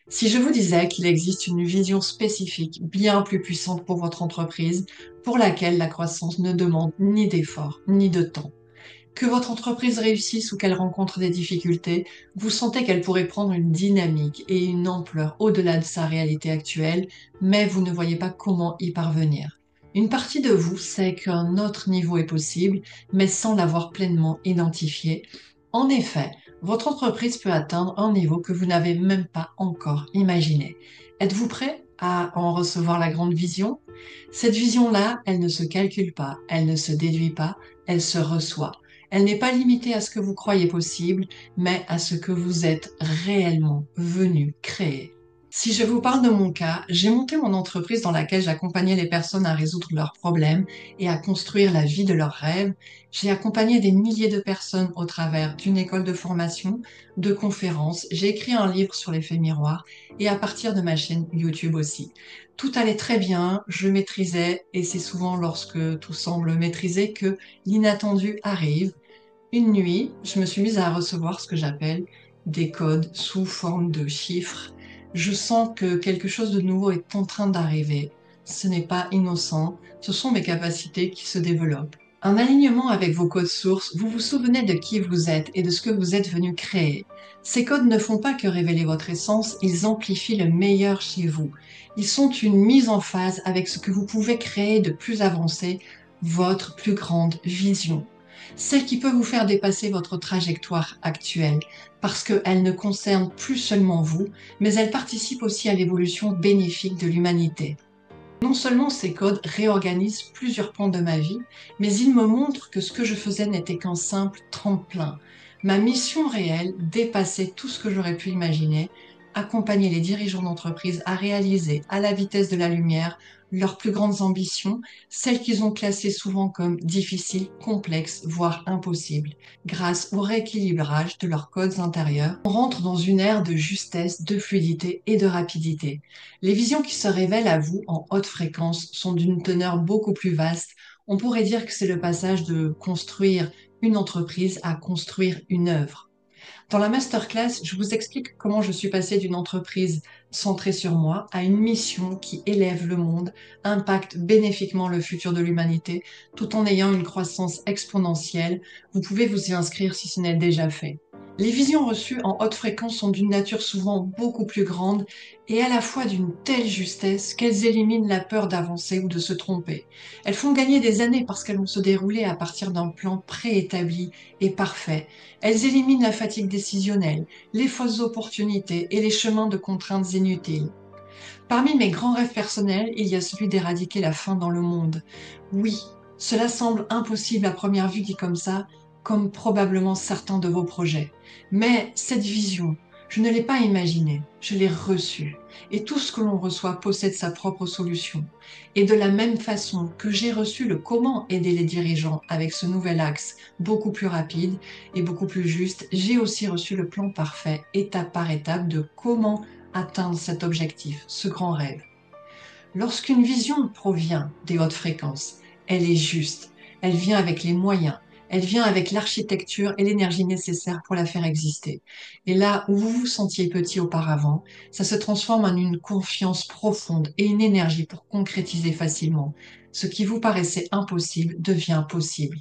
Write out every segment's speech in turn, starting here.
Si je vous disais qu'il existe une vision spécifique, bien plus puissante pour votre entreprise, pour laquelle la croissance ne demande ni d'effort, ni de temps, que votre entreprise réussisse ou qu'elle rencontre des difficultés, vous sentez qu'elle pourrait prendre une dynamique et une ampleur au-delà de sa réalité actuelle, mais vous ne voyez pas comment y parvenir. Une partie de vous sait qu'un autre niveau est possible, mais sans l'avoir pleinement identifié. En effet, votre entreprise peut atteindre un niveau que vous n'avez même pas encore imaginé. Êtes-vous prêt à en recevoir la grande vision? Cette vision-là, elle ne se calcule pas, elle ne se déduit pas, elle se reçoit. Elle n'est pas limitée à ce que vous croyez possible, mais à ce que vous êtes réellement venu créer. Si je vous parle de mon cas, j'ai monté mon entreprise dans laquelle j'accompagnais les personnes à résoudre leurs problèmes et à construire la vie de leurs rêves. J'ai accompagné des milliers de personnes au travers d'une école de formation, de conférences. J'ai écrit un livre sur l'effet miroir et à partir de ma chaîne YouTube aussi. Tout allait très bien, je maîtrisais et c'est souvent lorsque tout semble maîtrisé que l'inattendu arrive. Une nuit, je me suis mise à recevoir ce que j'appelle des codes sous forme de chiffres. Je sens que quelque chose de nouveau est en train d'arriver. Ce n'est pas innocent, ce sont mes capacités qui se développent. Un alignement avec vos codes sources, vous vous souvenez de qui vous êtes et de ce que vous êtes venu créer. Ces codes ne font pas que révéler votre essence, ils amplifient le meilleur chez vous. Ils sont une mise en phase avec ce que vous pouvez créer de plus avancé, votre plus grande vision, celle qui peut vous faire dépasser votre trajectoire actuelle, parce qu'elle ne concerne plus seulement vous, mais elle participe aussi à l'évolution bénéfique de l'humanité. Non seulement ces codes réorganisent plusieurs pans de ma vie, mais ils me montrent que ce que je faisais n'était qu'un simple tremplin. Ma mission réelle dépassait tout ce que j'aurais pu imaginer, accompagner les dirigeants d'entreprise à réaliser à la vitesse de la lumière leurs plus grandes ambitions, celles qu'ils ont classées souvent comme difficiles, complexes, voire impossibles. Grâce au rééquilibrage de leurs codes intérieurs, on rentre dans une ère de justesse, de fluidité et de rapidité. Les visions qui se révèlent à vous en haute fréquence sont d'une teneur beaucoup plus vaste. On pourrait dire que c'est le passage de construire une entreprise à construire une œuvre. Dans la masterclass, je vous explique comment je suis passée d'une entreprise centrée sur moi à une mission qui élève le monde, impacte bénéfiquement le futur de l'humanité, tout en ayant une croissance exponentielle. Vous pouvez vous y inscrire si ce n'est déjà fait. Les visions reçues en haute fréquence sont d'une nature souvent beaucoup plus grande et à la fois d'une telle justesse qu'elles éliminent la peur d'avancer ou de se tromper. Elles font gagner des années parce qu'elles vont se dérouler à partir d'un plan préétabli et parfait. Elles éliminent la fatigue décisionnelle, les fausses opportunités et les chemins de contraintes inutiles. Parmi mes grands rêves personnels, il y a celui d'éradiquer la faim dans le monde. Oui, cela semble impossible à première vue dit comme ça, comme probablement certains de vos projets. Mais cette vision, je ne l'ai pas imaginée, je l'ai reçue. Et tout ce que l'on reçoit possède sa propre solution. Et de la même façon que j'ai reçu le comment aider les dirigeants avec ce nouvel axe beaucoup plus rapide et beaucoup plus juste, j'ai aussi reçu le plan parfait, étape par étape, de comment atteindre cet objectif, ce grand rêve. Lorsqu'une vision provient des hautes fréquences, elle est juste, elle vient avec les moyens, elle vient avec l'architecture et l'énergie nécessaires pour la faire exister. Et là où vous vous sentiez petit auparavant, ça se transforme en une confiance profonde et une énergie pour concrétiser facilement. Ce qui vous paraissait impossible devient possible.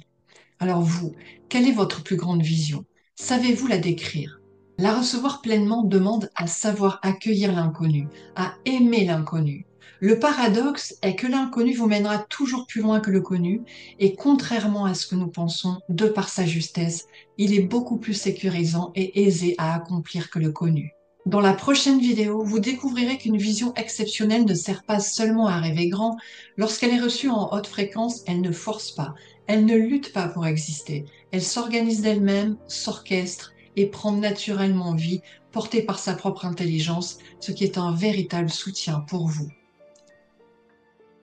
Alors vous, quelle est votre plus grande vision? Savez-vous la décrire? La recevoir pleinement demande à savoir accueillir l'inconnu, à aimer l'inconnu. Le paradoxe est que l'inconnu vous mènera toujours plus loin que le connu, et contrairement à ce que nous pensons, de par sa justesse, il est beaucoup plus sécurisant et aisé à accomplir que le connu. Dans la prochaine vidéo, vous découvrirez qu'une vision exceptionnelle ne sert pas seulement à rêver grand. Lorsqu'elle est reçue en haute fréquence, elle ne force pas, elle ne lutte pas pour exister. Elle s'organise d'elle-même, s'orchestre et prend naturellement vie, portée par sa propre intelligence, ce qui est un véritable soutien pour vous.